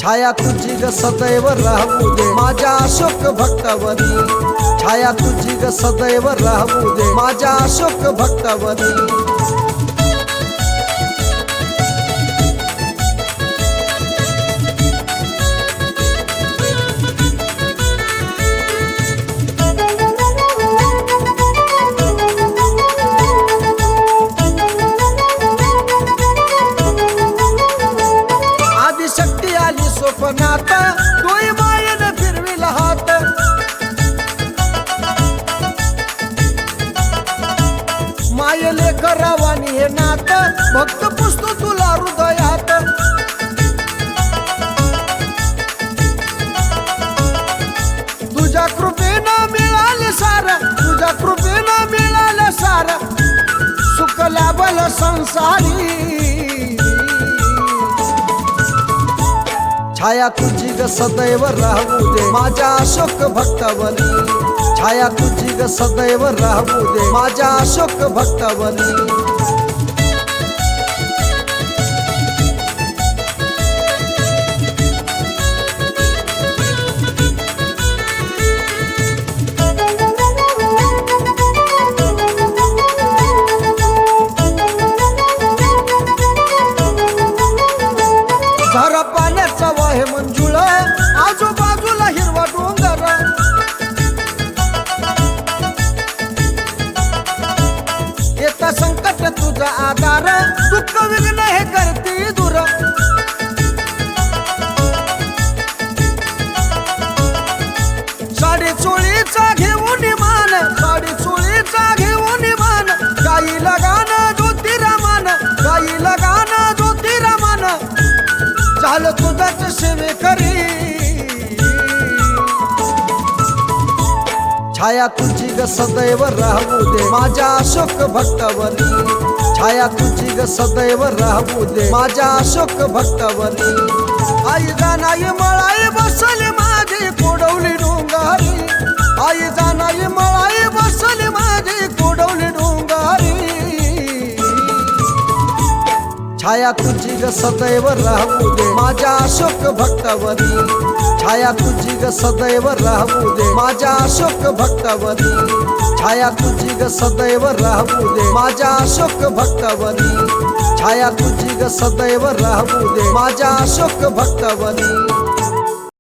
छाया तुझी ग सदैव राहू दे माझ्या अशोक भक्तावरी, छाया तुझी ग सदैव राहू दे माझ्या अशोक भक्तावरी। आदिशक्ती आली स्वप्नात, डोई मायेने फिरविला हात, मायेले करावानी हे नात, भक्त पुसतो तुला हृदयात। तुझ्या कृपेनं मिळाले सार, तुझ्या कृपेनं मिळाले सार, सुख लाभल संसारी। छाया तुझी ग सदैव राहू दे माझ्या अशोक भक्तावरी, छाया तुझी ग सदैव राहू दे माझ्या अशोक भक्तावरी। झरा पाण्याचा वाहे मंजुळ, आजूबाजूला हिरवा डोंगर, येता संकट तुझा आधार, दुःख विघ्न हे करती दूर। साडी चोळीचा घेऊन मान, साडी चोळीचा घेऊन मान, गाईला गाणं ज्योतिरामान, गाईला गाणं ज्योतिरामान, झालं तुझाच सेवे करी। छाया तुझी ग सदैव राहू दे माझ्या अशोक भक्तावरी, छाया तुझी ग सदैव राहू दे माझ्या अशोक भक्तावरी। आई जानाई मळाई बसली माझी कोडवली डोंगारी, आई जानाई मळाई बसली माझी कोडवली डोंगारी। छाया तुझी ग सदैव राहू दे माझ्या अशोक भक्तावरी, छाया तुझी ग सदैव राहू दे माझ्या अशोक भक्तावरी, छाया तुझी ग सदैव राहू दे माझ्या अशोक भक्तावरी, छाया तुझी ग सदैव राहू दे माझ्या अशोक भक्तावरी।